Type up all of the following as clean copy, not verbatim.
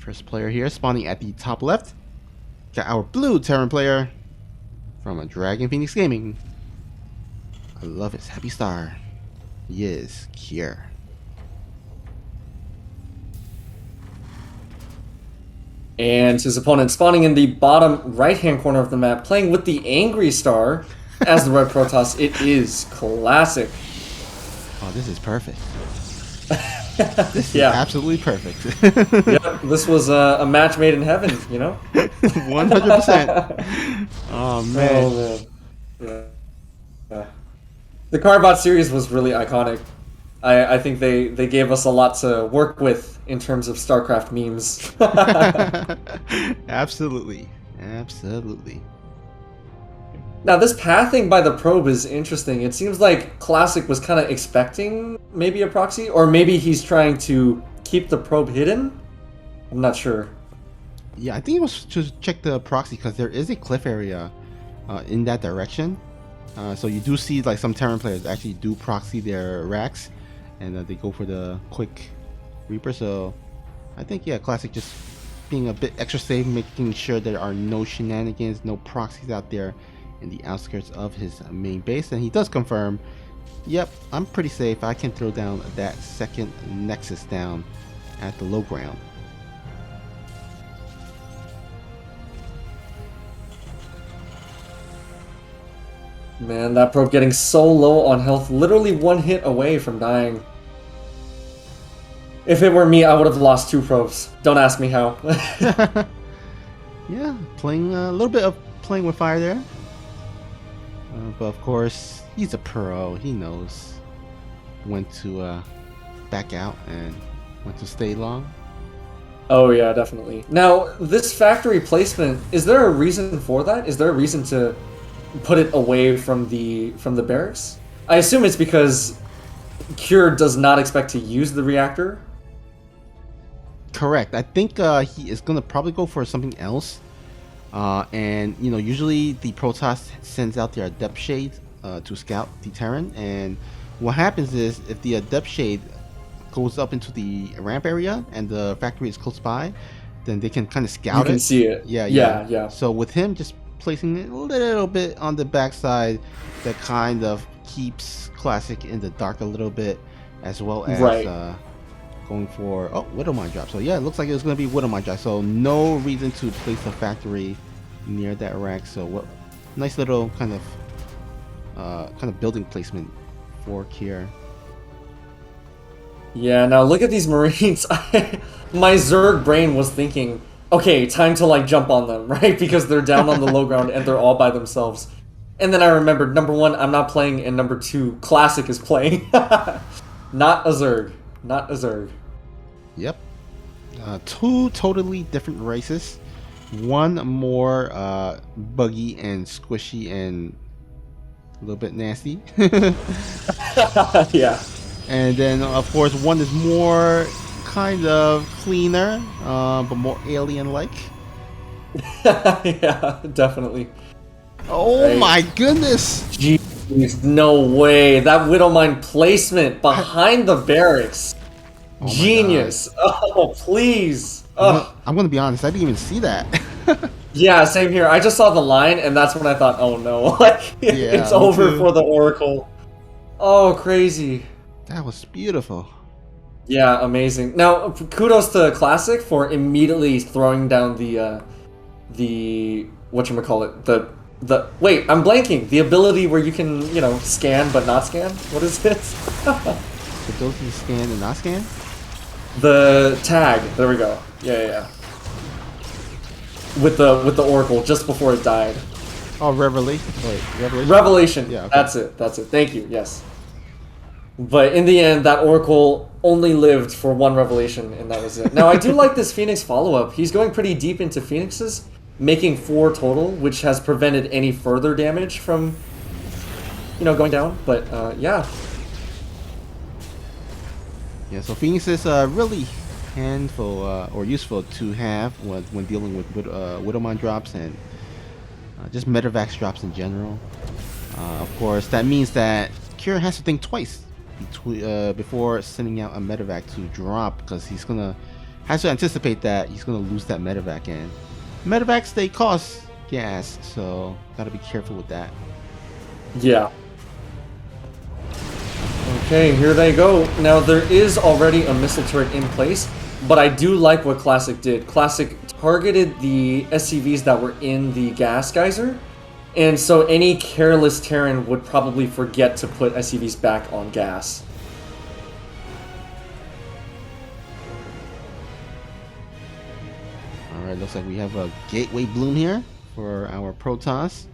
First player here, spawning at the top left. Got our blue Terran player from a Dragon Phoenix Gaming. I love his happy star. He is Kier. And his opponent spawning in the bottom right-hand corner of the map, playing with the Angry Star as the red Protoss. It is classic. Oh, this is perfect. This is absolutely perfect. Yep, this was a match made in heaven, you know? 100%. Oh, man. Oh, man. Yeah. The Carbot series was really iconic. I think they gave us a lot to work with in terms of StarCraft memes. Absolutely. Absolutely. Now, this pathing by the probe is interesting. It seems like Classic was kind of expecting maybe a proxy, or maybe he's trying to keep the probe hidden? I'm not sure. Yeah, I think it was to check the proxy because there is a cliff area in that direction. So you do see like some Terran players actually do proxy their racks, and they go for the quick Reaper. So I think, yeah, Classic just being a bit extra safe, making sure there are no shenanigans, no proxies out there in the outskirts of his main base. And he does confirm, yep, I'm pretty safe. I can throw down that second Nexus down at the low ground. Man, that probe getting so low on health, literally one hit away from dying. If it were me, I would have lost 2 probes. Don't ask me how. Yeah, playing a little bit of playing with fire there. But of course, he's a pro. He knows when to back out and when to stay long. Oh yeah, definitely. Now, this factory placement, is there a reason for that? Is there a reason to put it away from the barracks? I assume it's because Cure does not expect to use the reactor. Correct. I think he is gonna probably go for something else. And you know, usually the Protoss sends out their Adept Shade to scout the Terran, and what happens is if the Adept Shade goes up into the ramp area and the factory is close by, then they can kind of scout it. You can see it. Yeah. So with him just placing it a little bit on the backside, that kind of keeps Classic in the dark a little bit, as well as going for Widow Mine drop. So yeah, it looks like it's going to be Widow Mine drop. So no reason to place a factory near that rack. So what nice little kind of building placement for Kier. Yeah, now look at these Marines. My Zerg brain was thinking, okay, time to like jump on them, right? Because they're down on the low ground and they're all by themselves. And then I remembered, number 1, I'm not playing, and number 2, Classic is playing. Not a Zerg. Not a Zerg. Yep. 2 totally different races. One more buggy and squishy and a little bit nasty. Yeah. And then, of course, one is more kind of cleaner, but more alien-like. Yeah, definitely. Oh my goodness! Jeez, no way. That Widow Mine placement behind the barracks. Oh Genius. Oh, please. I'm going to be honest, I didn't even see that. Yeah, same here. I just saw the line, and that's when I thought, oh no. It's over for the Oracle. Oh, crazy. That was beautiful. Yeah, amazing. Now, kudos to Classic for immediately throwing down the whatchamacallit, wait, I'm blanking. The ability where you can, scan but not scan? What is this? The ability to scan and not scan? The tag. There we go. Yeah. With the Oracle just before it died. Oh, Revelation. Wait, Revelation? Revelation. Yeah, okay. That's it. Thank you. Yes. But in the end, that Oracle only lived for 1 Revelation, and that was it. Now, I do like this Phoenix follow-up. He's going pretty deep into Phoenixes, making 4 total, which has prevented any further damage from, going down. But, yeah. Yeah, so Phoenix is really handful or useful to have when dealing with Widowmine drops and just Medivacs drops in general. Of course, that means that Cure has to think twice before sending out a Medivac to drop, because he's gonna has to anticipate that he's gonna lose that medevac, and medevacs they cost gas, so gotta be careful with that. Yeah. Okay, here they go. Now there is already a missile turret in place, but I do like what Classic did. Classic targeted the SCVs that were in the gas geyser, and so any careless Terran would probably forget to put SCVs back on gas. Alright, looks like we have a gateway bloom here for our Protoss.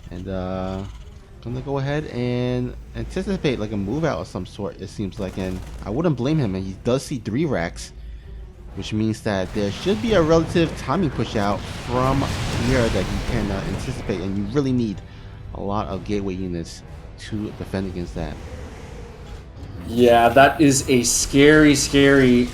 And gonna go ahead and anticipate like a move out of some sort, it seems like, and I wouldn't blame him, and he does see 3 racks, which means that there should be a relative timing push out from here that you can anticipate, and you really need a lot of gateway units to defend against that. Yeah, that is a scary, scary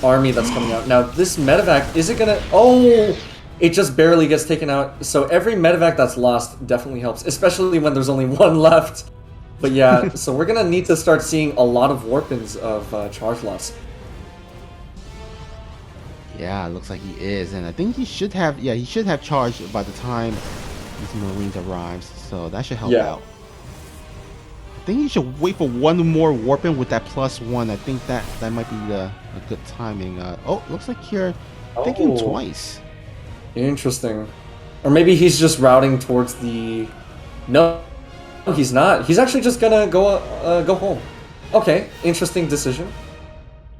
army that's coming out. Now, this medevac, is it gonna... Oh! It just barely gets taken out. So every medevac that's lost definitely helps, especially when there's only 1 left. But yeah, so we're gonna need to start seeing a lot of warpins of charge loss. Yeah, it looks like he is, and I think he should have... Yeah, he should have charged by the time these Marines arrives, so that should help out. I think he should wait for 1 more warpin with that +1. I think that might be a good timing. Oh, looks like you're thinking twice. Interesting. Or maybe he's just routing towards the... No, he's not. He's actually just gonna go home. Okay, interesting decision.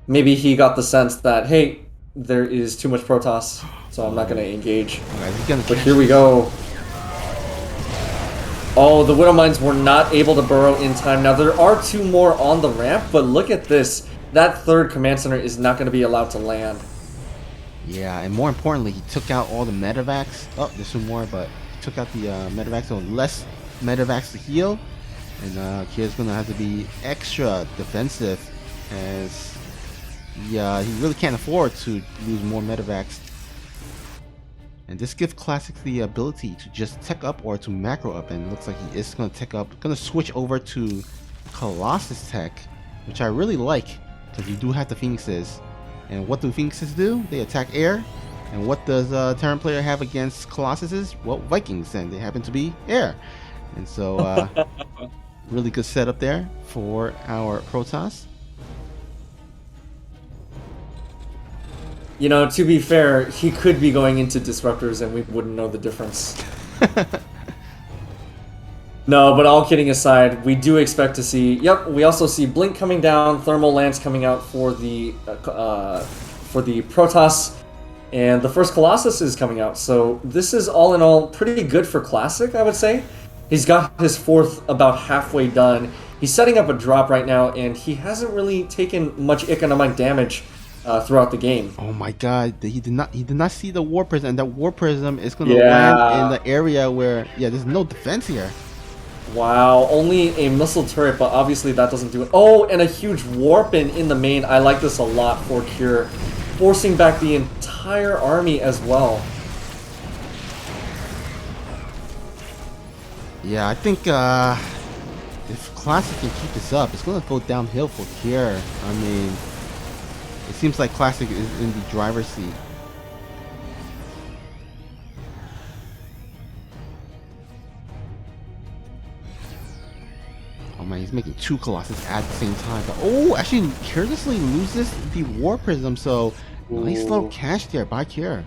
Maybe he got the sense that, hey, there is too much Protoss, so I'm not gonna engage. But here we go. Oh, the Widow Mines were not able to burrow in time. Now, there are 2 more on the ramp, but look at this. That 3rd command center is not going to be allowed to land. Yeah, and more importantly, he took out all the medevacs. Oh, there's some more, but he took out the medevacs, so less medevacs to heal. And Kier's going to have to be extra defensive, as he really can't afford to lose more medevacs. And this gives Classic the ability to just tech up or to macro up, and it looks like he is going to tech up. Going to switch over to Colossus tech, which I really like, because you do have the Phoenixes. And what do Phoenixes do? They attack air. And what does Terran player have against Colossuses? Well, Vikings, and they happen to be air. And so, really good setup there for our Protoss. You know, to be fair, he could be going into disruptors and we wouldn't know the difference. No, but all kidding aside, we do expect to see... Yep, we also see Blink coming down, Thermal Lance coming out for the Protoss, and the first Colossus is coming out. So this is all in all pretty good for Classic, I would say. He's got his 4th about halfway done. He's setting up a drop right now, and he hasn't really taken much economic damage throughout the game. Oh my god, he did not see the War Prism, and that War Prism is going to land in the area where there's no defense here. Wow, only a missile turret, but obviously that doesn't do it. Oh, and a huge warpin in the main. I like this a lot for Cure, forcing back the entire army as well. Yeah, I think if Classic can keep this up, it's going to go downhill for Cure. I mean, it seems like Classic is in the driver's seat. Oh man, he's making 2 Colossus at the same time. But, oh, actually, carelessly loses the War Prism, so nice little cash there by Cure.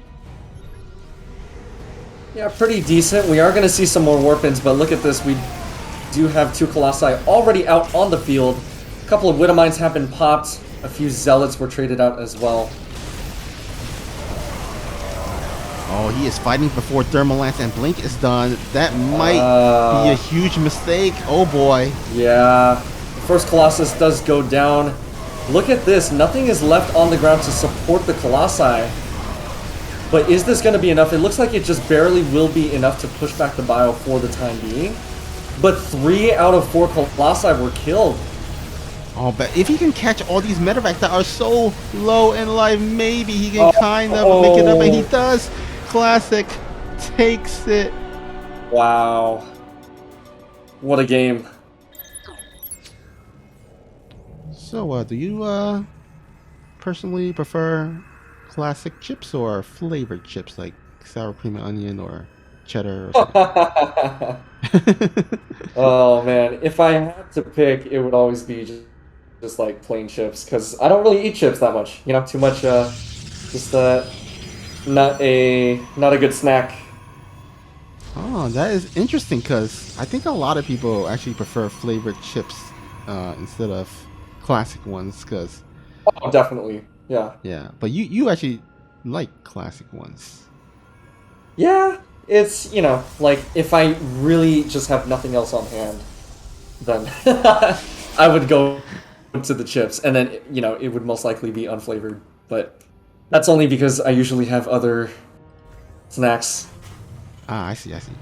Yeah, pretty decent. We are going to see some more Warpins, but look at this. We do have 2 Colossi already out on the field. A couple of Widow Mines have been popped. A few Zealots were traded out as well. Oh, he is fighting before Thermal Lance and Blink is done. That might be a huge mistake. Oh boy. Yeah. The first Colossus does go down. Look at this. Nothing is left on the ground to support the Colossi. But is this going to be enough? It looks like it just barely will be enough to push back the bio for the time being. But 3 out of 4 Colossi were killed. Oh, but if he can catch all these medevacs that are so low in life, maybe he can kind of make it up, and he does. Classic takes it. Wow. What a game. So, do you personally prefer classic chips or flavored chips like sour cream and onion or cheddar or something? Oh man, if I had to pick, it would always be just like plain chips because I don't really eat chips that much. You know, too much. Just not a good snack. Oh, that is interesting because I think a lot of people actually prefer flavored chips instead of classic ones. Because Oh, definitely. Yeah. yeah, but you actually like classic ones. Yeah, it's, like if I really just have nothing else on hand, then I would go to the chips, and then, it would most likely be unflavored. But that's only because I usually have other snacks. Ah, I see, I see.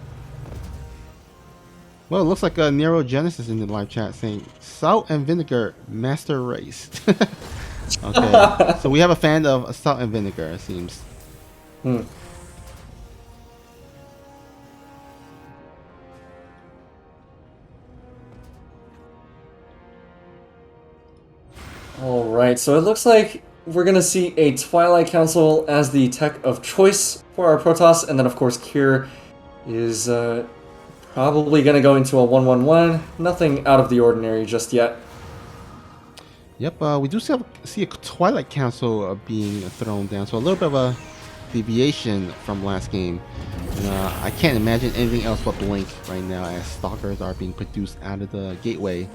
Well, it looks like a Nero Genesis in the live chat saying salt and vinegar master race. Okay, so we have a fan of salt and vinegar, it seems. Hmm. Alright, so it looks like we're gonna see a Twilight Council as the tech of choice for our Protoss, and then of course Kier is probably gonna go into a 1-1-1. Nothing out of the ordinary just yet. Yep, we do see a Twilight Council being thrown down, so a little bit of a deviation from last game. And, I can't imagine anything else but Blink right now as Stalkers are being produced out of the gateway.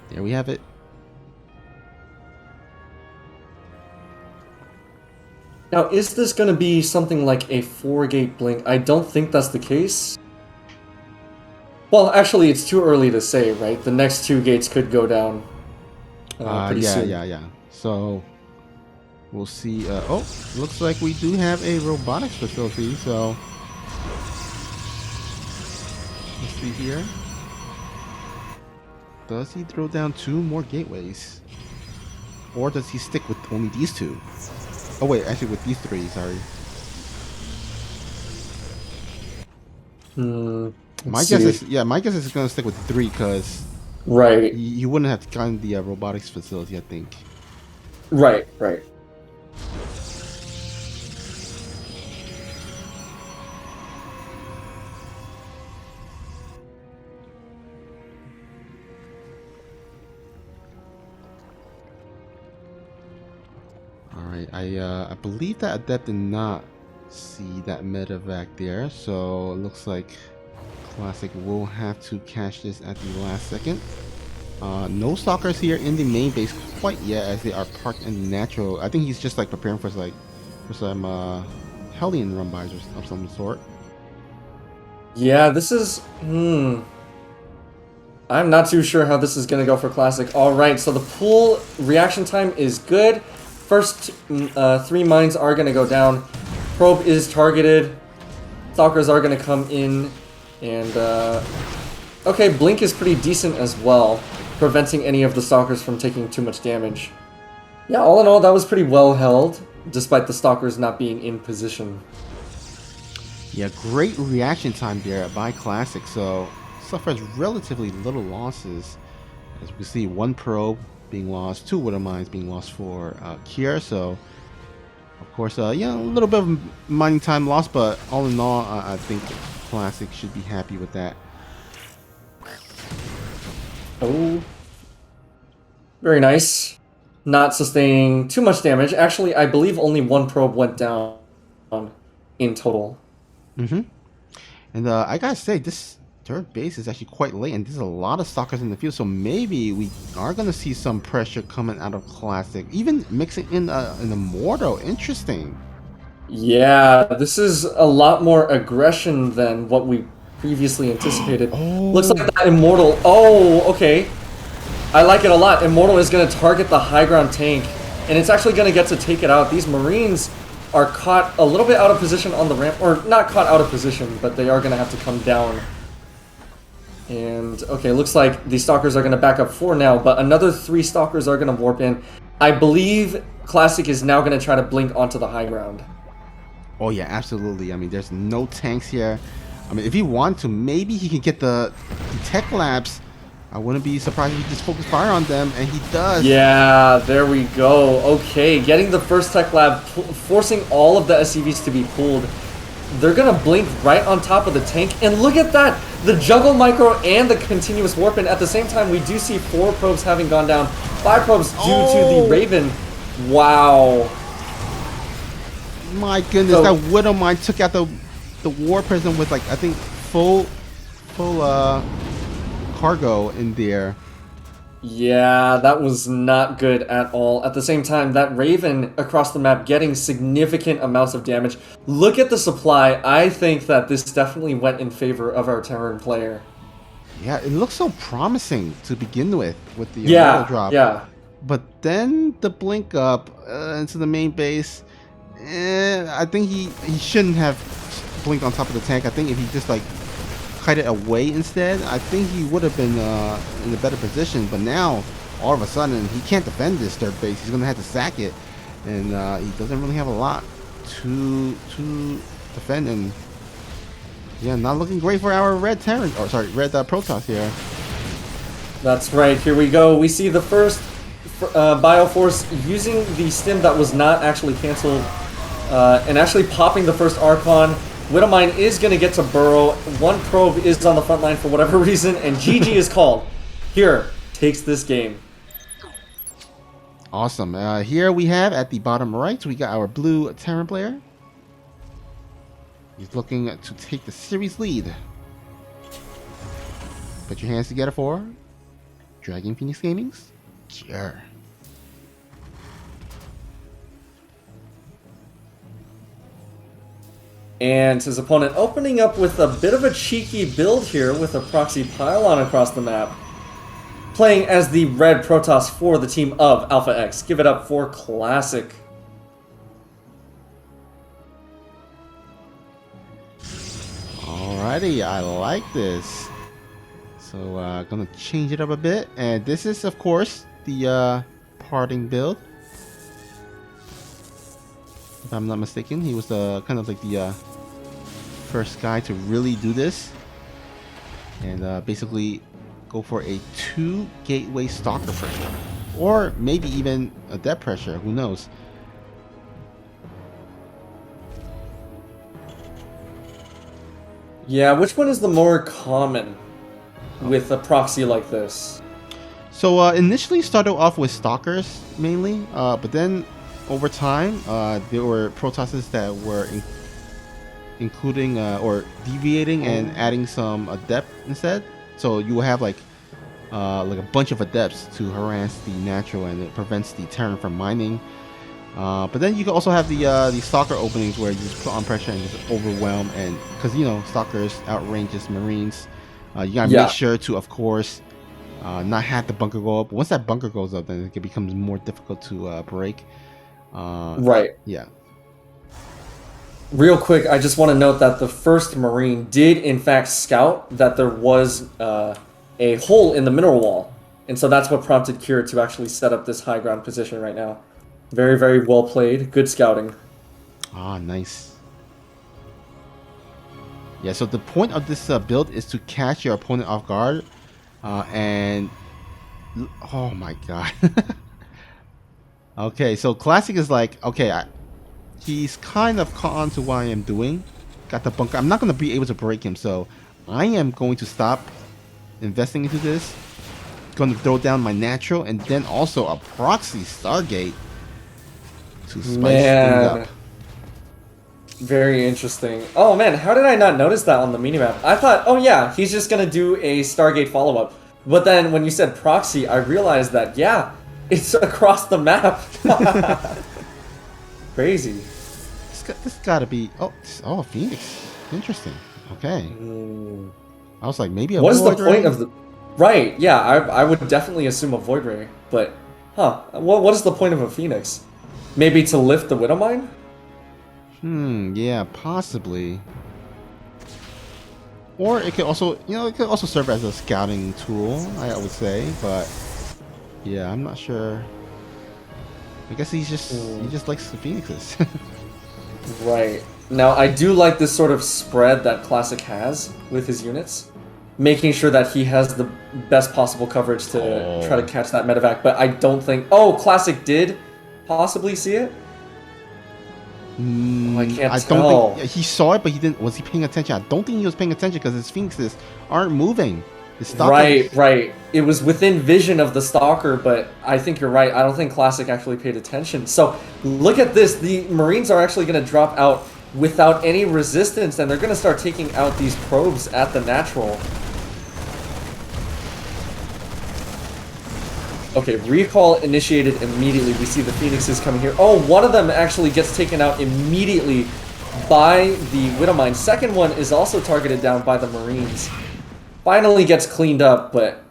There we have it. Now, is this going to be something like a 4-gate blink? I don't think that's the case. Well, actually, it's too early to say, right? The next 2 gates could go down pretty soon. Yeah. So, we'll see. Oh, looks like we do have a robotics facility, so let's see here. Does he throw down 2 more gateways? Or does he stick with only these 2? Oh wait, actually with these 3, sorry. My guess is he's gonna stick with 3 because right, you wouldn't have gotten the robotics facility, I think. Right. Alright, I believe that Adept did not see that medevac there, so it looks like Classic will have to catch this at the last second. No stalkers here in the main base quite yet as they are parked in the natural. I think he's just like preparing for some Hellion run bys of some sort. Yeah, this is... I'm not too sure how this is going to go for Classic. Alright, so the pool reaction time is good. First 3 mines are going to go down. Probe is targeted. Stalkers are going to come in. And, okay, Blink is pretty decent as well, preventing any of the Stalkers from taking too much damage. Yeah, all in all, that was pretty well held, despite the Stalkers not being in position. Yeah, great reaction time there by Classic, so suffers relatively little losses. As we can see, 1 probe being lost, 2 Widow Mines being lost for Kier, so of course, yeah, a little bit of mining time lost, but all in all, I think Classic should be happy with that. Oh, very nice. Not sustaining too much damage. Actually, I believe only 1 probe went down in total. And I gotta say, this third base is actually quite late, and there's a lot of stalkers in the field, so maybe we are gonna see some pressure coming out of Classic, even mixing in an Immortal. Interesting. Yeah, this is a lot more aggression than what we previously anticipated. Looks like that Immortal... Oh, okay. I like it a lot. Immortal is going to target the high ground tank, and it's actually going to get to take it out. These Marines are caught a little bit out of position on the ramp, or not caught out of position, but they are going to have to come down. And, okay, looks like the Stalkers are going to back up 4 now, but another 3 Stalkers are going to warp in. I believe Classic is now going to try to blink onto the high ground. Oh yeah, absolutely. I mean, there's no tanks here. I mean, if he wants to, maybe he can get the Tech Labs I wouldn't be surprised if he just focused fire on them, and he does. Yeah, there we go. Okay, getting the first tech lab, forcing all of the SCVs to be pulled. They're gonna blink right on top of the tank, and look at that! The juggle micro and the continuous warp, and at the same time we do see 4 probes having gone down, 5 probes due to the Raven. Wow. My goodness, So, that Widow Mine took out the War Prism with, like, I think full cargo in there. yeah, that was not good at all. At the same time, that Raven across the map getting significant amounts of damage. Look at the supply. I think that this definitely went in favor of our Terran player. Yeah, it looks so promising to begin with the Yeah, auto drop. yeah. But then the blink up into the main base. I think he shouldn't have blinked on top of the tank. I think if he just like kited away instead, I think he would have been in a better position. But now, all of a sudden, he can't defend this third base. He's gonna have to sack it, and he doesn't really have a lot to defend. And yeah, not looking great for our red Terran, or sorry, red Protoss here. That's right. Here we go. We see the first Bioforce using the stim that was not actually canceled, and actually popping the first Archon. Widowmine is going to get to burrow. 1 probe is on the front line for whatever reason, and GG is called. Here, takes this game. Awesome. Here we have at the bottom right, we got our blue Terran player. He's looking to take the series lead. Put your hands together for Dragon Phoenix Gaming's. Sure. And his opponent opening up with a bit of a cheeky build here with a proxy pylon across the map. Playing as the red Protoss for the team of Alpha X. Give it up for Classic. Alrighty, I like this. So gonna change it up a bit. And this is of course the parting build. If I'm not mistaken, he was kind of like the first guy to really do this, and basically go for a 2 gateway stalker pressure, or maybe even a depth pressure. Who knows? Yeah, which one is the more common with a proxy like this? So initially started off with stalkers mainly, but then over time there were Protosses that were including or deviating and adding some adept instead. So you will have like a bunch of adepts to harass the natural, and it prevents the Terran from mining. But then you can also have the stalker openings where you just put on pressure and just overwhelm, and because you know stalkers outranges Marines, you gotta make sure to, of course, not have the bunker go up. Once that bunker goes up, then it becomes more difficult to break. Right. Yeah. Real quick, I just want to note that the first Marine did in fact scout that there was a hole in the mineral wall, and so that's what prompted Kira to actually set up this high ground position right now. Very, very well played. Good scouting. Ah, nice. Yeah, so the point of this build is to catch your opponent off guard, and oh my god. Okay, so Classic is like, okay, he's kind of caught on to what I am doing. Got the bunker. I'm not going to be able to break him, so I am going to stop investing into this. Going to throw down my natural, and then also a proxy Stargate to spice things up. Very interesting. Oh man, how did I not notice that on the minimap? I thought, oh yeah, he's just gonna do a Stargate follow-up. But then when you said proxy, I realized that, yeah, it's across the map. Crazy. This gotta be... Oh, Phoenix. Interesting. Okay. I was like, maybe a What is the Void point Ray? of the... Right, yeah, I would definitely assume a Void Ray. But, what is the point of a Phoenix? Maybe to lift the Widowmine? Yeah, possibly. Or it could also, it could also serve as a scouting tool, I would say, but yeah, I'm not sure. I guess he just likes the Phoenixes. Right. Now, I do like this sort of spread that Classic has with his units. making sure that he has the best possible coverage to try to catch that medevac. But I don't think... Oh, Classic did possibly see it? I can't tell. Don't think he saw it, but he didn't. Was he paying attention? I don't think he was paying attention because his Phoenixes aren't moving. Right. It was within vision of the Stalker, but I think you're right. I don't think Classic actually paid attention. So look at this. The Marines are actually going to drop out without any resistance, and they're going to start taking out these probes at the natural. Okay, recall initiated immediately. We see the Phoenixes coming here. Oh, one of them actually gets taken out immediately by the Widowmine. Second one is also targeted down by the Marines. Finally gets cleaned up, but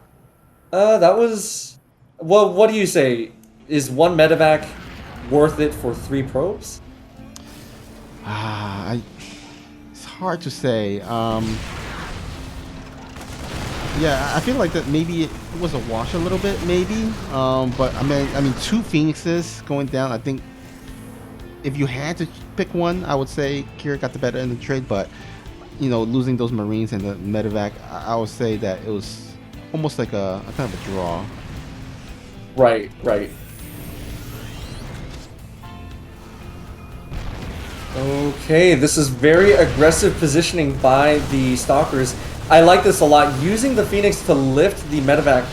that was... Well, what do you say? Is one medevac worth it for 3 probes? It's hard to say. Yeah, I feel like that maybe it was a wash a little bit, maybe. But I mean, 2 Phoenixes going down. I think if you had to pick one, I would say Kira got the better end of the trade. But you know, losing those Marines and the medevac, I would say that it was almost like a kind of a draw. Right. Okay, this is very aggressive positioning by the Stalkers. I like this a lot. Using the Phoenix to lift the medevac,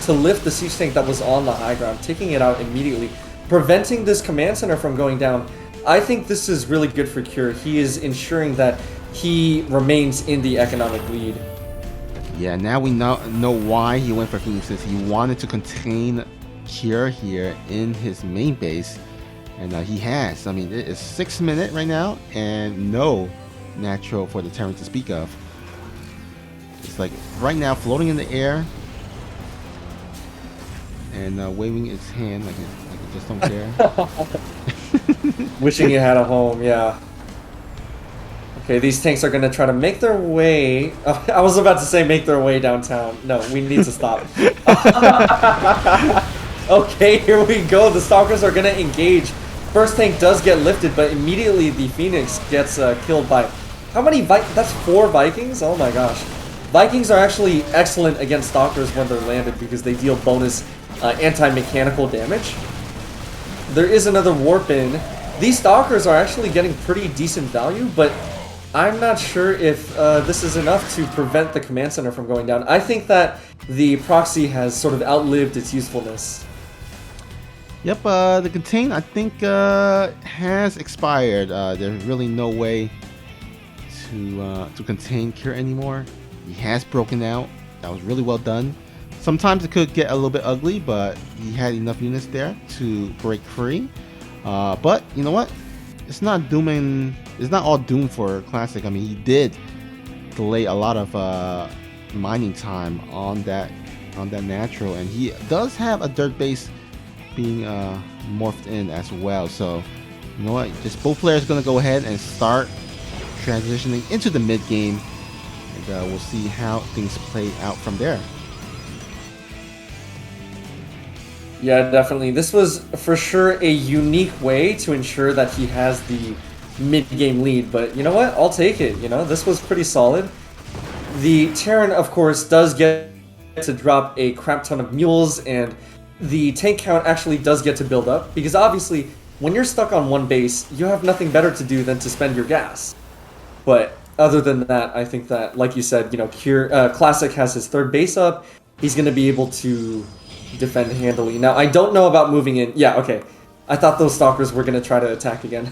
to lift the siege tank that was on the high ground, taking it out immediately, preventing this command center from going down. I think this is really good for Cure. He is ensuring that he remains in the economic lead. Yeah, now we know why he went for Phoenixes. He wanted to contain Cure here in his main base, and he has. I mean, it is 6 minutes right now, and no natural for the Terran to speak of. It's like right now floating in the air and waving its hand like it just don't care. Wishing you had a home, yeah. Okay, these tanks are going to try to make their way... I was about to say make their way downtown. No, we need to stop. Okay, here we go. The Stalkers are going to engage. First tank does get lifted, but immediately the Phoenix gets killed by... How many That's 4 Vikings? Oh my gosh. Vikings are actually excellent against Stalkers when they're landed because they deal bonus anti-mechanical damage. There is another warp in. These Stalkers are actually getting pretty decent value, but I'm not sure if this is enough to prevent the command center from going down. I think that the proxy has sort of outlived its usefulness. Yep, the contain, I think, has expired. There's really no way to contain Cure anymore. He has broken out. That was really well done. Sometimes it could get a little bit ugly, but he had enough units there to break free. But you know what? It's not all doom for Classic. I mean, he did delay a lot of mining time on that natural, and he does have a dirt base being morphed in as well. So you know what? Just both players gonna go ahead and start transitioning into the mid game, and we'll see how things play out from there. Yeah, definitely. This was for sure a unique way to ensure that he has the mid-game lead, but you know what? I'll take it. You know, this was pretty solid. The Terran, of course, does get to drop a crap ton of mules, and the tank count actually does get to build up, because obviously, when you're stuck on one base, you have nothing better to do than to spend your gas. But other than that, I think that, like you said, you know, Classic has his 3rd base up. He's going to be able to defend handily. Now, I don't know about moving in. Yeah, okay. I thought those Stalkers were going to try to attack again.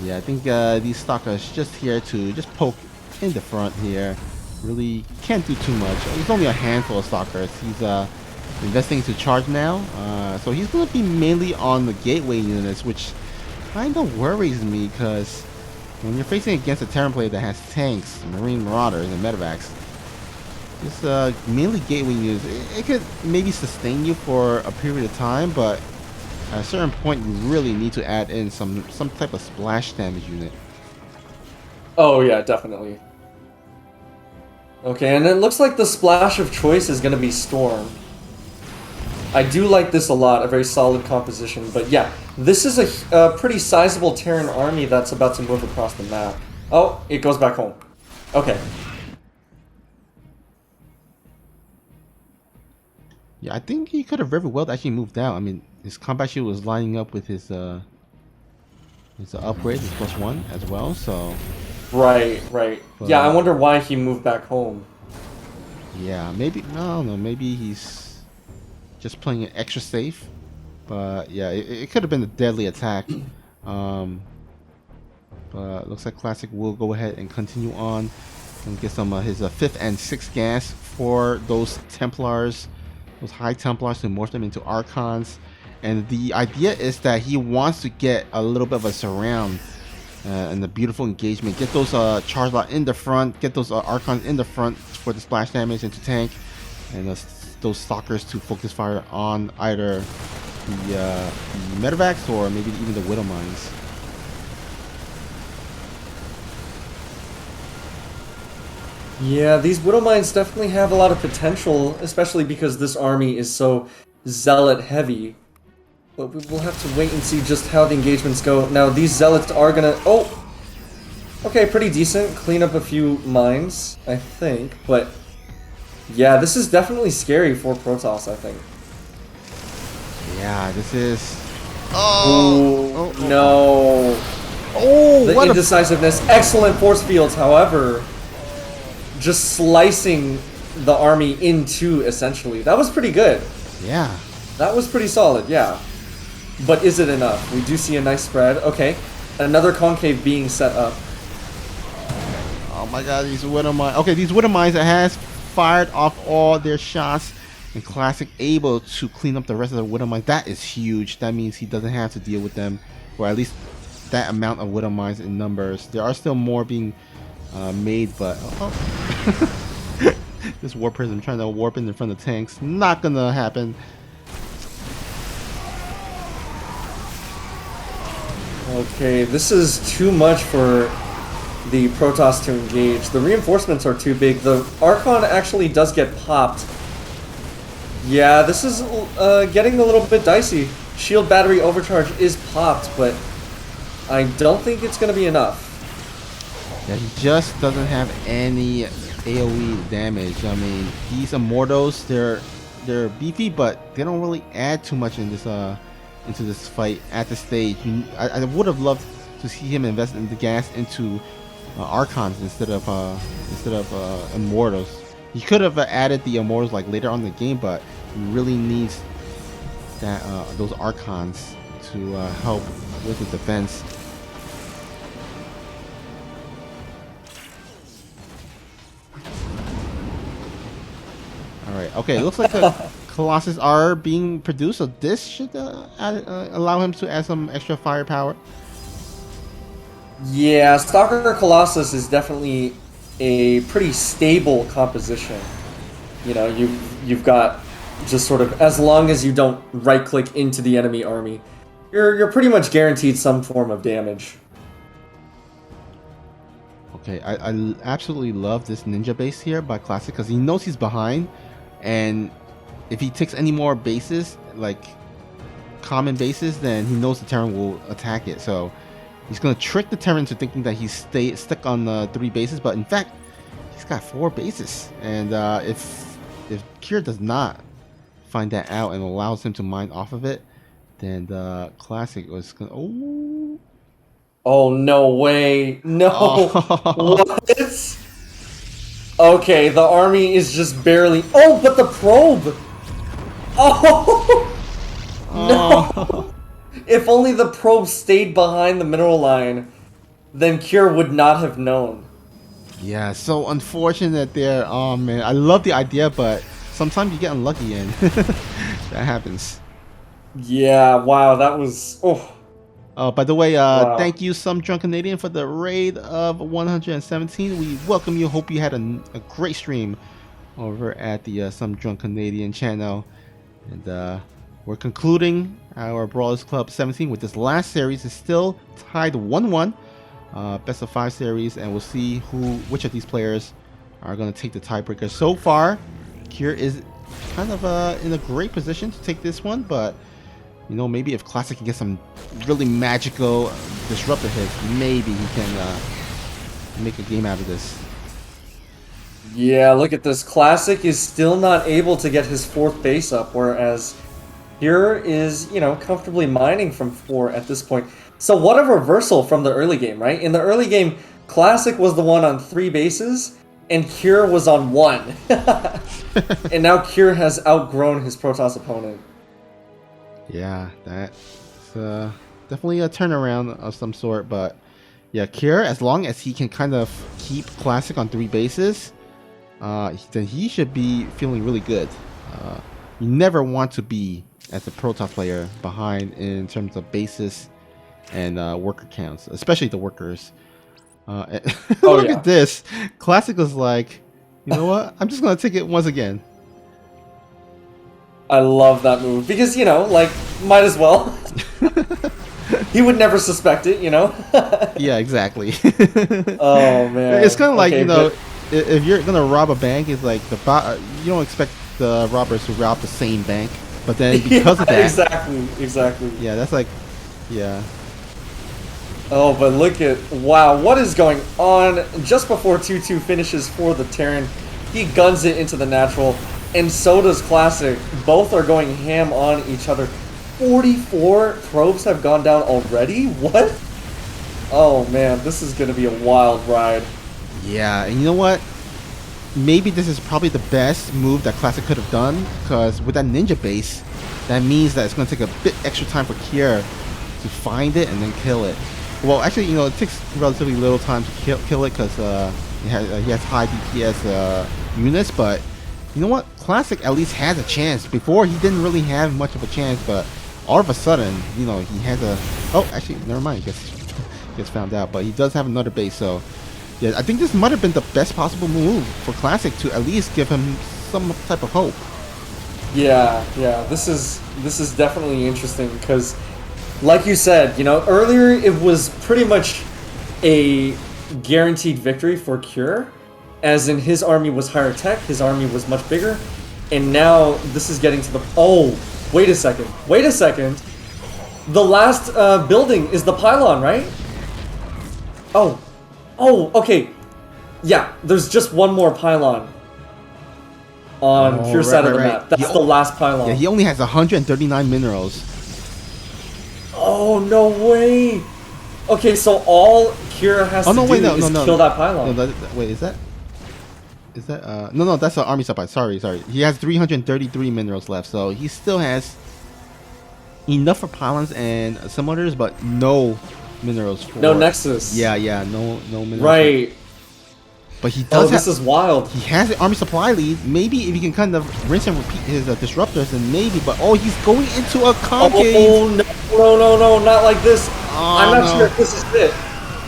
Yeah, I think these Stalkers just here to just poke in the front here. Really can't do too much. There's only a handful of Stalkers. He's investing to charge now. So he's going to be mainly on the gateway units, which kind of worries me, because when you're facing against a Terran player that has tanks, Marine Marauders, and Medevacs, this mainly gateway units, it could maybe sustain you for a period of time, but at a certain point you really need to add in some type of splash damage unit. Oh yeah, definitely. Okay, and it looks like the splash of choice is going to be Storm. I do like this a lot, a very solid composition, but yeah, this is a pretty sizable Terran army that's about to move across the map. Oh, it goes back home. Okay. Yeah, I think he could have very well actually moved out. I mean, his combat shield was lining up with his upgrade, his +1 as well. So Right, right. Yeah, I wonder why he moved back home. yeah, maybe I don't know. Maybe he's just playing it extra safe. But yeah, it could have been a deadly attack. But looks like Classic will go ahead and continue on and get some his 5th and 6th gas for those Templars, those High Templars, to morph them into Archons. And the idea is that he wants to get a little bit of a surround and a beautiful engagement. Get those Charge Lot in the front, get those Archons in the front for the splash damage and to tank, and those Stalkers to focus fire on either the Medevacs or maybe even the Widow Mines. Yeah, these Widow Mines definitely have a lot of potential, especially because this army is so Zealot heavy. But we will have to wait and see just how the engagements go. Now, these Zealots are gonna... Oh! Okay, pretty decent. Clean up a few mines, I think. But, yeah, this is definitely scary for Protoss, I think. Yeah, this is... Oh, no. Oh, the indecisiveness. Excellent force fields, however. Just slicing the army in two, essentially. That was pretty good. Yeah. That was pretty solid, yeah. But is it enough? We do see a nice spread. Okay. Another concave being set up. Oh my god, these Widow Mines. Okay, these Widow Mines that has fired off all their shots, and Classic able to clean up the rest of the Widow Mines. That is huge. That means he doesn't have to deal with them, or at least that amount of Widow Mines in numbers. There are still more being made, but this Warp Prism trying to warp in front of tanks, not gonna happen. Okay, this is too much for the Protoss to engage. The reinforcements are too big. The Archon actually does get popped. Yeah, this is getting a little bit dicey. Shield battery overcharge is popped, but I don't think it's going to be enough. Yeah, he just doesn't have any AoE damage. I mean, these Immortals, they're beefy, but they don't really add too much in this into this fight at this stage. I would have loved to see him invest in the gas into Archons instead of Immortals. He could have added the Immortals like later on in the game, but he really needs that those Archons to help with the defense. Alright, okay, it looks like the Colossus are being produced, so this should allow him to add some extra firepower. Yeah, Stalker Colossus is definitely a pretty stable composition. You know, you've got just sort of, as long as you don't right-click into the enemy army, you're pretty much guaranteed some form of damage. Okay, I absolutely love this ninja base here by Classic because he knows he's behind, and if he takes any more bases, like common bases, then he knows the Terran will attack it. So he's going to trick the Terran into thinking that he's stuck on the 3 bases, but in fact, he's got 4 bases. And if Kier does not find that out and allows him to mine off of it, then the Classic was going to... Oh, no way. No. Oh. What? Okay, the army is just barely... Oh, but the probe! Oh! No! If only the probe stayed behind the mineral line, then Kier would not have known. Yeah, so unfortunate there. Oh, man. I love the idea, but sometimes you get unlucky and that happens. Yeah, wow, that was... Oh. By the way, Wow. Thank you, Some Drunk Canadian, for the raid of 117. We welcome you. Hope you had a great stream over at the Some Drunk Canadian channel. And we're concluding our Brawlers Club 17 with this last series. It's still tied 1-1, best of 5 series, and we'll see which of these players are going to take the tiebreaker. So far, Kier is kind of in a great position to take this one, but you know, maybe if Classic can get some really magical disruptor hits, maybe he can make a game out of this. Yeah, look at this. Classic is still not able to get his 4th base up, whereas here is, comfortably mining from 4 at this point. So what a reversal from the early game, right? In the early game, Classic was the one on 3 bases, and Cure was on 1. And now Cure has outgrown his Protoss opponent. Yeah, that's definitely a turnaround of some sort, but yeah, Cure, as long as he can kind of keep Classic on 3 bases, then he should be feeling really good. You never want to be, as a Protoss player, behind in terms of bases and worker counts, especially the workers. Look at this. Classic was like, you know what? I'm just going to take it once again. I love that move because, might as well. He would never suspect it, Yeah, exactly. Oh, man. It's kind of like, if you're going to rob a bank, it's like you don't expect the robbers to rob the same bank. But then because of that... Exactly. Yeah, that's like... Yeah. Oh, but look at... Wow, what is going on? Just before 2-2 finishes for the Terran, he guns it into the natural, and so does Classic. Both are going ham on each other. 44 probes have gone down already? What? Oh, man, this is going to be a wild ride. Yeah, and you know what? Maybe this is probably the best move that Classic could have done, because with that ninja base, that means that it's going to take a bit extra time for Kier to find it and then kill it. Well, actually, it takes relatively little time to kill it because he has high DPS units, but you know what? Classic at least has a chance. Before, he didn't really have much of a chance, but all of a sudden, he has a... Oh, actually, never mind. I guess gets found out, but he does have another base, so... Yeah, I think this might have been the best possible move for Classic to at least give him some type of hope. Yeah, this is definitely interesting because, like you said, earlier it was pretty much a guaranteed victory for Cure, as in his army was higher tech, his army was much bigger, and now this is getting to the... Oh, wait a second. The last building is the pylon, right? Oh, okay. Yeah, there's just one more pylon on Cure's side of the map. That's the last pylon. Yeah, he only has 139 minerals. Oh, no way. Okay, so all Cure has to do is kill that pylon. Wait, is that... No, that's an army supply. Sorry. He has 333 minerals left, so he still has enough for pylons and simulators, but no minerals for... No Nexus. Yeah, no minerals. Right. But he does this is wild. He has an army supply lead. Maybe if he can kind of rinse and repeat his disruptors, then maybe. But he's going into a concave. Oh, no, not like this. I'm not sure if this is it.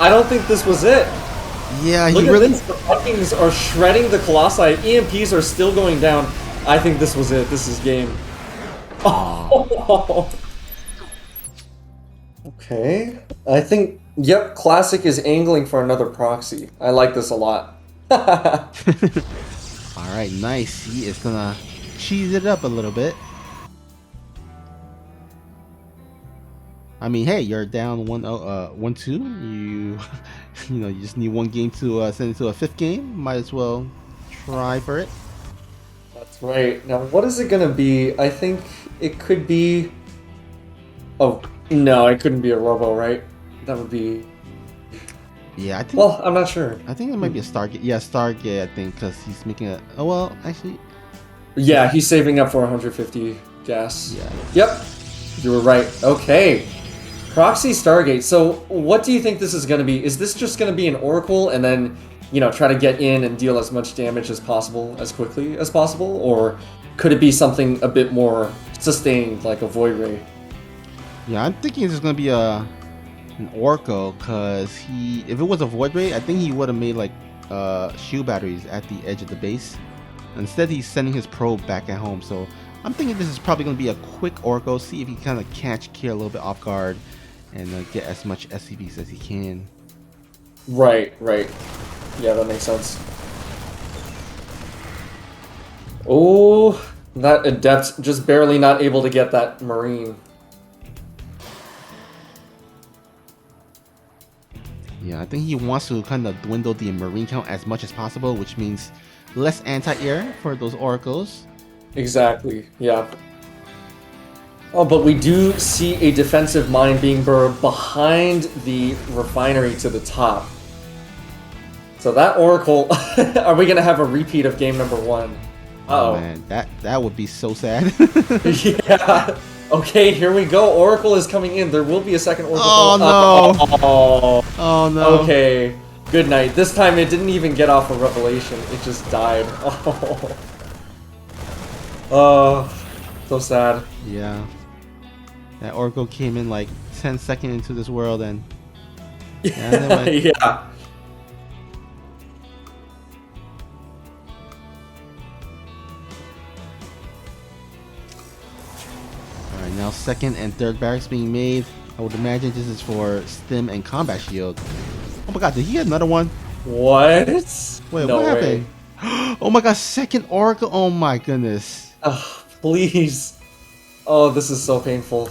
I don't think this was it. Yeah, Look at this. The Vikings are shredding the Colossi. EMPs are still going down. I think this was it. This is game. Oh. Okay. I think, yep, Classic is angling for another proxy. I like this a lot. Alright, nice. He is gonna cheese it up a little bit. I mean, hey, you're down 1-2. You just need one game to send it to a 5th game. Might as well try for it. That's right. Now, what is it gonna be? I think it could be... Oh, no, it couldn't be a Robo, right? That would be... Yeah, I think... Well, I'm not sure. I think it might be a Stargate. Yeah, Stargate, I think, because he's making a... Oh, well, actually... Yeah, he's saving up for 150 gas. Yeah. Yep. You were right. Okay. Proxy Stargate. So, what do you think this is going to be? Is this just going to be an Oracle and then, try to get in and deal as much damage as possible, as quickly as possible? Or could it be something a bit more sustained, like a Void Ray? Yeah, I'm thinking this is going to be an Oracle, because if it was a Void Ray, I think he would have made, like, shield batteries at the edge of the base. Instead, he's sending his probe back at home, so I'm thinking this is probably going to be a quick Oracle, see if he can kind of catch Kier a little bit off guard, and get as much SCVs as he can. Right. Yeah, that makes sense. Oh, that Adept just barely not able to get that Marine. Yeah, I think he wants to kind of dwindle the Marine count as much as possible, which means less anti-air for those oracles. Exactly, yeah. Oh, but we do see a defensive mine being burrowed behind the refinery to the top. So that Oracle, are we going to have a repeat of game number 1? Uh-oh. Oh man, that would be so sad. Yeah. Okay, here we go. Oracle is coming in. There will be a second Oracle. Oh no. Oh no. Okay. Good night. This time it didn't even get off a revelation. It just died. Oh. So sad. Yeah. That Oracle came in like 10 seconds into this world and... Yeah. Yeah. Alright, now second and third barracks being made. I would imagine this is for stim and combat shield. Oh my god, did he get another one? What? Wait, no what way. happened? Oh my god, second Oracle. Oh my goodness. Please. Oh, this is so painful.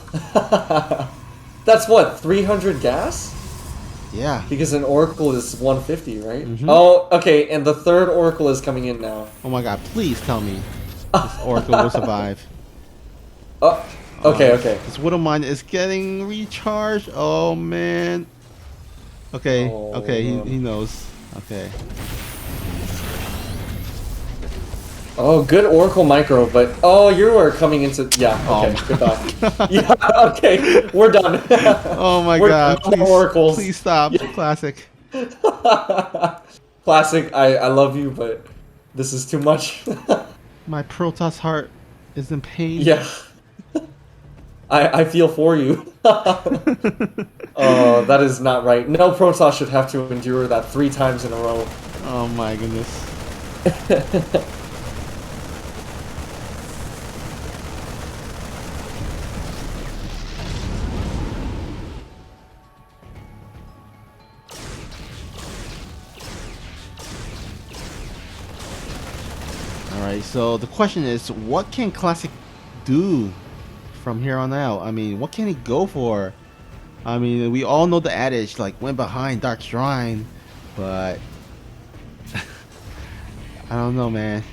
That's what, 300 gas? Yeah. Because an Oracle is 150, right? Mm-hmm. Oh, okay, and the third Oracle is coming in now. Oh my god, please tell me this Oracle will survive. Oh, okay, okay. This Widow Mine is getting recharged. Oh man. Okay, okay, he knows. Okay. Oh, good Oracle micro, but oh, you are coming into okay, goodbye. Yeah, okay, we're done. Oh my god, please, Oracles. Please stop. Yeah. Classic. Classic, I love you, but this is too much. My Protoss heart is in pain. Yeah. I feel for you. Oh, that is not right. No Protoss should have to endure that 3 times in a row. Oh my goodness. Alright, so the question is, what can Classic do from here on out? I mean, what can he go for? I mean, we all know the adage, like, went behind Dark Shrine, but I don't know, man.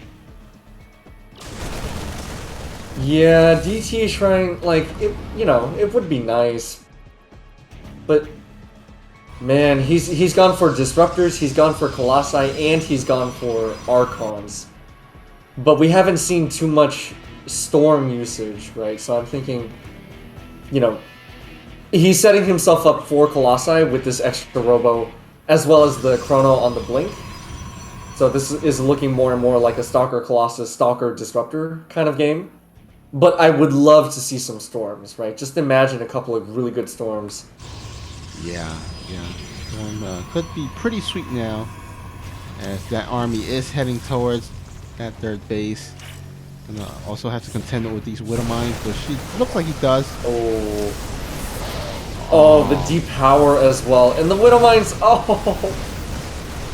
Yeah, DT Shrine, like, it, you know, it would be nice. But, man, he's gone for Disruptors, he's gone for Colossi, and he's gone for Archons. But we haven't seen too much Storm usage, right? So I'm thinking, you know, he's setting himself up for Colossi with this extra Robo, as well as the Chrono on the Blink. So this is looking more and more like a Stalker Colossus, Stalker Disruptor kind of game. But I would love to see some Storms, right? Just imagine a couple of really good Storms. Yeah. Storm could be pretty sweet now, as that army is heading towards that third base. And also have to contend with these Widow Mines, but she looks like he does. Oh, the deep power as well. And the Widow Mines, oh!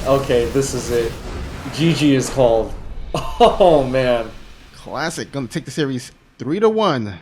Okay, this is it. GG is called. Oh, man. Classic, gonna take the series 3-1.